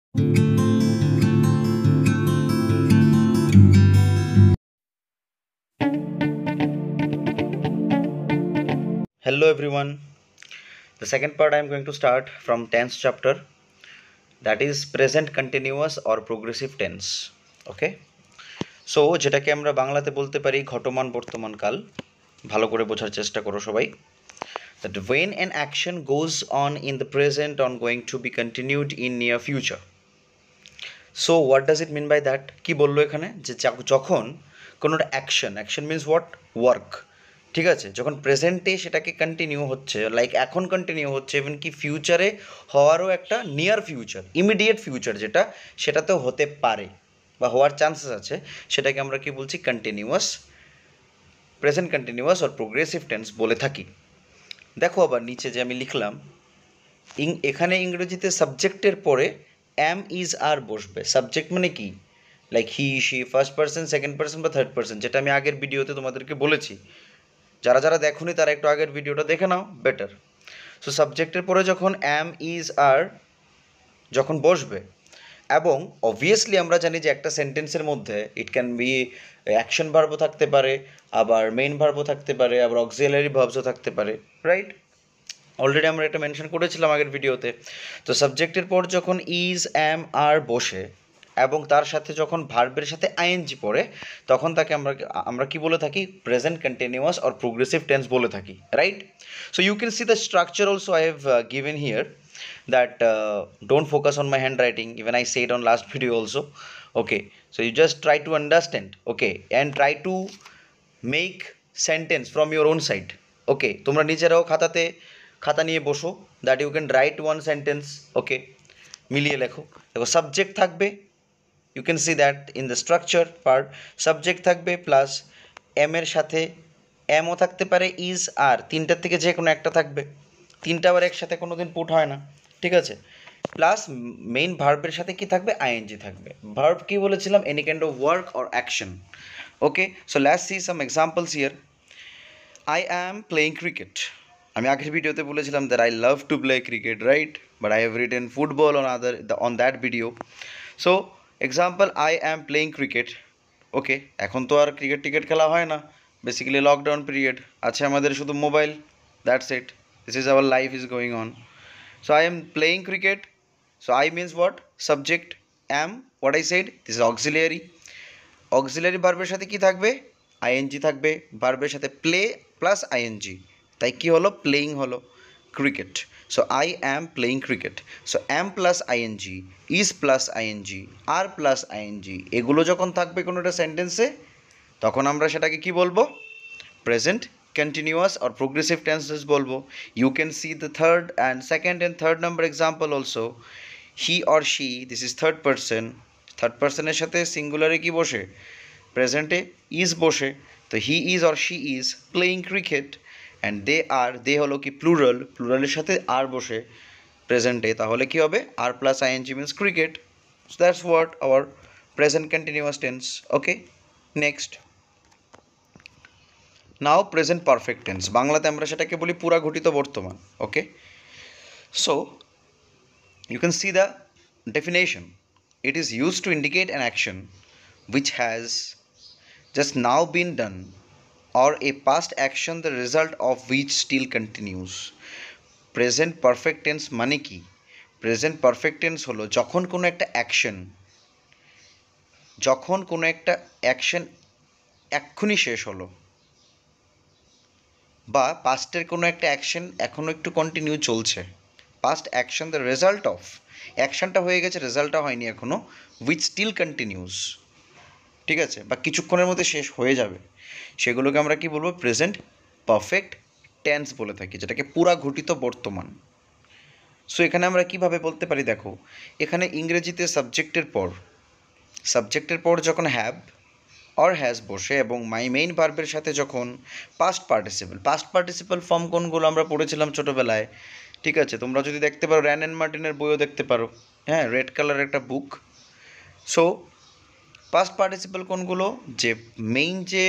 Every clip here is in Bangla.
Hello everyone. The second part I am going to start from tense chapter, that is present continuous or progressive tense. Okay, so যেটাকে আমরা বাংলাতে বলতে পারি ঘটমান বর্তমান কাল। ভালো করে বোঝার চেষ্টা করো সবাই। That when an action goes on in the present on going to be continued in near future. So what does it mean by that? কি বললো এখানে যে যখন কোনো action, action means what, work, ঠিক আছে, যখন প্রেজেন্টে সেটাকে কন্টিনিউ হচ্ছে, লাইক এখন কন্টিনিউ হচ্ছে, ইভেন কি ফিউচারে হওয়ারও একটা নিয়ার ফিউচার, ইমিডিয়েট ফিউচার যেটা, সেটাতেও হতে পারে বা হওয়ার চান্সেস আছে, সেটাকে আমরা কি বলছি, continuous, present continuous or progressive tense বলে থাকি। দেখো আবার নিচে যে আমি লিখলাম, এখানে ইংরেজিতে সাবজেক্টের পরে অ্যাম ইজ আর বসবে। সাবজেক্ট মানে কি, like he she, first person, second person বা থার্ড পার্সন, যেটা আমি আগের ভিডিওতে তোমাদেরকে বলেছি। যারা যারা দেখোনি তারা একটু আগের ভিডিওটা দেখে নাও, বেটার। সো সাবজেক্টের পরে যখন অ্যাম ইজ আর যখন বসবে, এবং অবভিয়াসলি আমরা জানি যে একটা সেন্টেন্সের মধ্যে ইট ক্যান বি অ্যাকশন ভার্বও থাকতে পারে, আবার মেইন ভার্বও থাকতে পারে, আবার অক্সিলারি ভার্বসও থাকতে পারে, রাইট? অলরেডি আমরা এটা মেনশন করেছিলাম আগের ভিডিওতে। তো সাবজেক্টের পর যখন ইজ অ্যাম আর বসে এবং তার সাথে যখন ভার্বের সাথে আইএনজি পড়ে, তখন তাকে আমরা আমরা কি বলে থাকি, present continuous or progressive tense বলে থাকি, right? So you can see the structure also I have given here, that don't focus on my handwriting, even I said on last video also. Okay, so you just try to understand, okay, and try to make sentence from your own side. Okay, তোমরা নিজেরাও খাতা নিয়ে বসো, that you can write one sentence. Okay, মিলিয়ে লেখো। দেখো সাবজেক্ট থাকবে, you can see that in the structure part, subject থাকবে প্লাস এম এর সাথে এমও থাকতে পারে, ইজ আর, তিনটার থেকে যে কোনো একটা থাকবে। তিনটা আবার একসাথে কোনো দিন পুট হয় না, ঠিক আছে? প্লাস মেইন ভার্বের সাথে কি থাকবে, আইএনজি থাকবে। ভার্ব কি বলেছিলাম, any kind of work or action. Okay, so let's see some examples here. I am playing cricket. আমি আগের ভিডিওতে বলেছিলাম that I love to play cricket, right? But I have written football on that video. So example, I am playing cricket. Okay, এখন তো আর ক্রিকেট খেলা হয় না, বেসিক্যালি লকডাউন পিরিয়ড আছে আমাদের, শুধু mobile, that's it, this is our life is going on. So I am playing cricket, so I means what, subject, am, what I said, this is auxiliary. Auxiliary ভার্বের সাথে কি থাকবে, আইএনজি থাকবে, ভার্বের সাথে প্লে প্লাস আইএনজি, তাই কি হলো, প্লেইং হলো cricket. So I am playing cricket. So am plus ING, is plus ING, are plus ING, এগুলো যখন থাকবে কোনো একটা সেন্টেন্সে, তখন আমরা সেটাকে কি বলবো, present continuous or progressive tenses বলবো। You can see the third and second and third number example also. He or she, this is third person, third পার্সনের সাথে সিঙ্গুলারে কি বসে, প্রেজেন্টে ইজ বসে। তো he is or she is playing cricket, and they হলো কি প্লুরাল, প্লুরালের সাথে আর বসে প্রেজেন্টে, তাহলে কি হবে, আর plus ING means cricket. So that's what our present continuous tense. Okay, next, now present perfect tense, বাংলাতে আমরা সেটাকে বলি পুরা ঘটিত বর্তমান। Okay, so you can see the definition. It is used to indicate an action which has just now been done or a past action the result of which still continues. Present perfect tense মানে কি, প্রেজেন্ট পারফেক্ট টেন্স হলো যখন কোনো একটা অ্যাকশন, এক্ষুনি শেষ হলো, বা পাস্টের কোনো একটা অ্যাকশন এখনও একটু কন্টিনিউ চলছে, past action the result of, অ্যাকশনটা হয়ে গেছে, রেজাল্টটা হয়নি এখনও, উইচ স্টিল কন্টিনিউস, ঠিক আছে, বা কিছুক্ষণের মধ্যে শেষ হয়ে যাবে, সেগুলোকে আমরা কি বলবো, প্রেজেন্ট পারফেক্ট টেন্স বলে থাকি, যেটাকে পুরা ঘটিত বর্তমান। সো এখানে আমরা কিভাবে বলতে পারি, দেখো এখানে ইংরেজিতে সাবজেক্টের পর যখন হ্যাভ অর হ্যাজ বসে এবং মাই মেইন ভার্বের সাথে যখন পাস্ট পার্টিসিপল ফর্ম কোনগুলো আমরা পড়েছিলাম ছোটোবেলায়, ঠিক আছে, তোমরা যদি দেখতে পারো র্যান অ্যান্ড মার্টিনের বইও দেখতে পারো, হ্যাঁ, রেড কালারের একটা বুক। সো পাস্ট পার্টিসিপল কোনগুলো, যে মেইন যে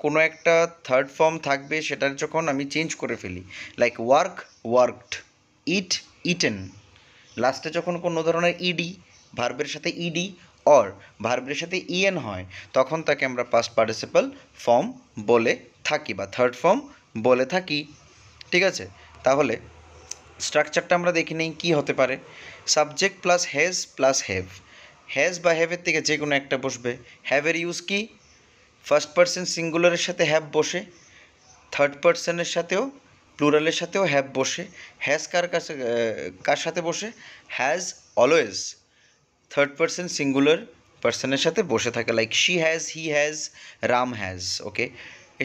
কোনো একটা থার্ড ফর্ম থাকবে সেটার যখন আমি চেঞ্জ করে ফেলি, লাইক ওয়ার্ক ওয়ার্কড, ইট ইটেন, লাস্টে যখন কোনো ধরনের ইডি ভার্বের সাথে ইডি অর ভার্বের সাথে ইএন হয়, তখন তাকে আমরা পাস্ট পার্টিসিপল ফর্ম বলে থাকি বা থার্ড ফর্ম বলে থাকি। ঠিক আছে, তাহলে স্ট্রাকচারটা আমরা দেখে নেই কী হতে পারে। সাবজেক্ট প্লাস হ্যাভ, হ্যাজ বা হ্যাভের থেকে যে কোনো একটা বসবে। হ্যাভের ইউজ কি? ফার্স্ট পার্সন সিঙ্গুলারের সাথে হ্যাভ বসে, থার্ড পার্সনের সাথেও প্লুরালের সাথেও হ্যাভ বসে। হ্যাজ কার সাথে বসে? Has always third person singular পার্সনের সাথে বসে থাকে, like she has, he has, Ram has. Okay,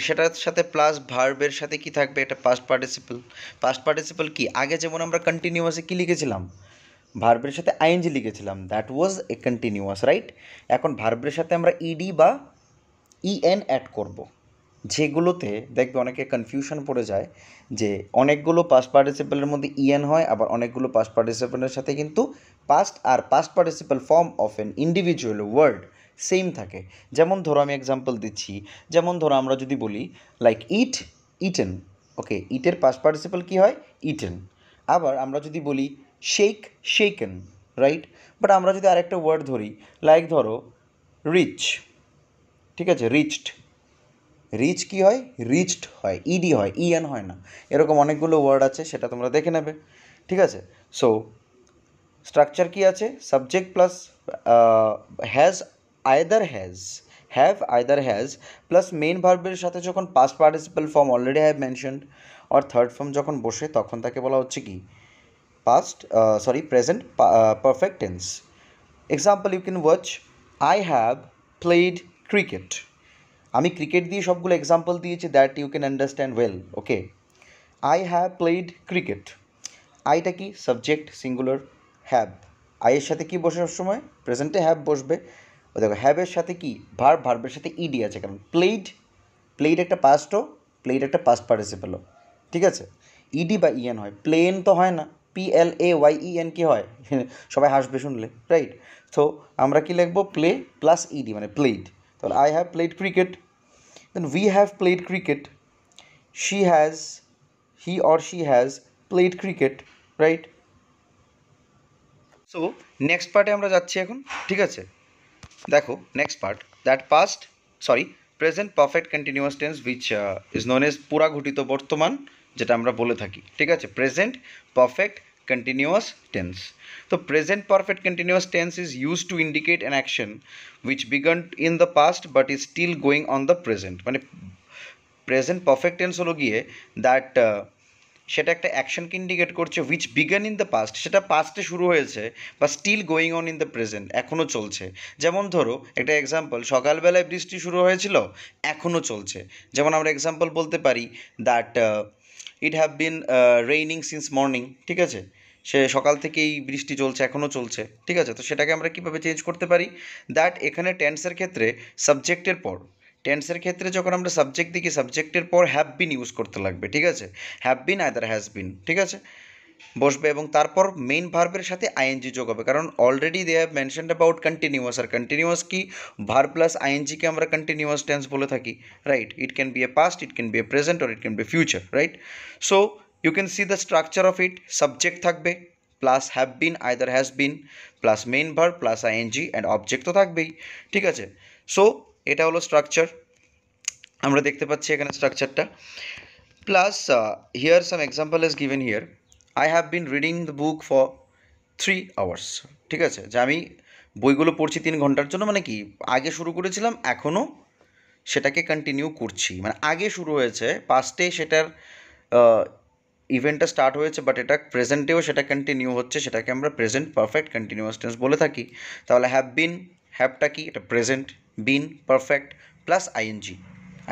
সেটার সাথে প্লাস ভার্বের সাথে কি থাকবে? এটা পাস্ট পার্টিসিপল। পাস্ট পার্টিসিপল কি? আগে যেমন আমরা কন্টিনিউয়াসে কি লিখেছিলাম? ভার্বের সাথে আইএনজি লিখেছিলাম, that was A continuous, right? এখন ভার্বের সাথে আমরা ইডি বা ইএন অ্যাড করব, যেগুলোতে দেখবে অনেকে কনফিউশন পড়ে যায় যে অনেকগুলো পাস্ট পার্টিসিপলের মধ্যে ইএন হয়, আবার অনেকগুলো পাস্ট পার্টিসিপলের সাথে কিন্তু পাস্ট আর past participle form of an individual word same থাকে। যেমন ধরো আমি এক্সাম্পল দিচ্ছি, যেমন ধরো আমরা যদি বলি লাইক ইট, ইটেন। ওকে, ইটের পাস্ট পার্টিসিপল কী হয়? ইটেন। আবার আমরা যদি বলি শেক, শেকেন, রাইট? বাট আমরা যদি আরেকটা ওয়ার্ড ধরি, লাইক ধরো রিচ, ঠিক আছে, রিচড, রিচ কি হয়? রিচড হয়, ইডি হয়, ইএন হয় না। এরকম অনেকগুলো ওয়ার্ড আছে, সেটা তোমরা দেখে নেবে। ঠিক আছে, সো স্ট্রাকচার কি আছে? Subject plus has either has, have either has plus main ভার্বের সাথে যখন past participle form already have mentioned আর থার্ড ফর্ম যখন বসে, তখন তাকে বলা হচ্ছে কি? Present perfect tense. Example you can watch, I have played cricket. আমি ক্রিকেট দিয়ে সবগুলো এক্সাম্পল দিয়েছি, that you can understand well. Okay, I have played cricket. আইটা কি? সাবজেক্ট সিঙ্গুলার, হ্যাভ, আইয়ের সাথে কি বসে সবসময়? প্রেজেন্টে হ্যাভ বসবে। ও দেখো, হ্যাভের সাথে কি? ভার্ব, ভার্বের সাথে ইডি আছে, কারণ প্লেড, প্লেড একটা পাস্টও, প্লেড একটা পাস্ট পার্টিসিপেলও। ঠিক আছে, ইডি বা ইএন হয়, প্লেন তো হয় না। PLAYEN কি হয়? সবাই হাসবে শুনলে, রাইট? তো আমরা কি লিখবো? প্লে প্লাস ইডি মানে প্লেড। তাহলে I have played cricket, then we have played cricket, she has, he or she has played cricket, right? So next পার্টে আমরা যাচ্ছি এখন। ঠিক আছে, দেখো next part, that past present perfect continuous tense which is known as পুরা ঘটিত বর্তমান, যেটা আমরা বলে থাকি। ঠিক আছে, প্রেজেন্ট পারফেক্ট কন্টিনিউয়াস টেন্স। তো present perfect continuous tense is use to indicate an action which began in the past but is still going on the present. মানে প্রেজেন্ট পারফেক্ট টেন্স হলো গিয়ে দ্যাট সেটা একটা অ্যাকশনকে ইন্ডিকেট করছে which began in the past, সেটা পাস্টে শুরু হয়েছে, বা still going on in the present, এখনও চলছে। যেমন ধরো একটা এক্সাম্পল, সকালবেলায় বৃষ্টি শুরু হয়েছিল, এখনও চলছে। যেমন আমরা এক্সাম্পল বলতে পারি that it have been raining since morning. ঠিক আছে, সে সকাল থেকেই বৃষ্টি চলছে, এখনও চলছে। ঠিক আছে, তো সেটাকে আমরা কীভাবে চেঞ্জ করতে পারি? দ্যাট এখানে টেন্সের ক্ষেত্রে সাবজেক্টের পর, টেন্সের ক্ষেত্রে যখন আমরা সাবজেক্ট দেখি, সাবজেক্টের পর হ্যাভ বিন ইউজ করতে লাগবে। ঠিক আছে, হ্যাভ বিন আইদার হ্যাজ বিন, ঠিক আছে, বসবে, এবং তারপর মেইন ভার্বের সাথে আইএনজি যোগ হবে, কারণ already they have mentioned about continuous. আর কন্টিনিউয়াস কি? ভার্ব প্লাস আইএনজিকে আমরা কন্টিনিউয়াস টেন্স বলে থাকি, right? It can be a past, it can be a present, or it can be future, right? So you can see the structure of it. Subject থাকবে plus have been either has been plus main verb plus ING and object তো থাকবেই। ঠিক আছে, সো এটা হলো স্ট্রাকচার, আমরা দেখতে পাচ্ছি এখানে স্ট্রাকচারটা। Plus here some example is given here, I have been reading the book for 3 hours। ঠিক আছে, যে আমি বইগুলো পড়ছি 3 ঘন্টার জন্য, মানে কি আগে শুরু করেছিলাম, এখনও সেটাকে কন্টিনিউ করছি, মানে আগে শুরু হয়েছে, পাস্টে সেটার ইভেন্টটা স্টার্ট হয়েছে, বাট এটা প্রেজেন্টেও সেটা কন্টিনিউ হচ্ছে, সেটাকে আমরা প্রেজেন্ট পারফেক্ট কন্টিনিউয়াস টেন্স বলে থাকি। তাহলে হ্যাভ বিন, হ্যাভটা কি? এটা present, been perfect plus ING,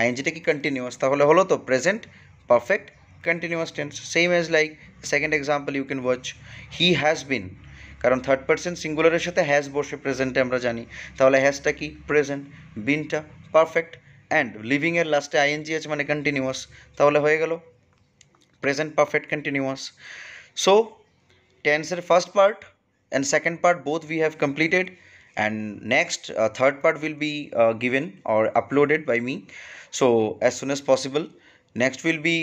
আইএনজিটা কি? কন্টিনিউয়াস, তাহলে হলো তো present perfect continuous tense. Same as like second example you can watch, he has been, কারণ থার্ড পার্সন সিঙ্গুলারের সাথে হ্যাজ বসে প্রেজেন্টে আমরা জানি, তাহলে হ্যাজটা কি? প্রেজেন্ট, বিনটা পারফেক্ট, অ্যান্ড লিভিংয়ের লাস্টে আইএনজি আছে মানে কন্টিনিউয়াস, তাহলে হয়ে গেল প্রেজেন্ট পারফেক্ট কন্টিনিউয়াস। সো টেন্সের first part and second part both we have completed, and next third part will be given or uploaded by me, so as soon as possible. Next will be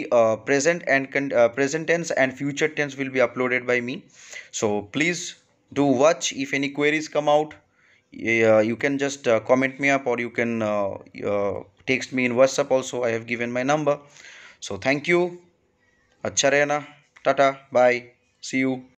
present tense and future tense will be uploaded by me, so please Do watch. If any queries come out, you can just comment me up, or you can text me in WhatsApp also. I have given my number. So thank you. अच्छा रहना. Tata. Bye. See you.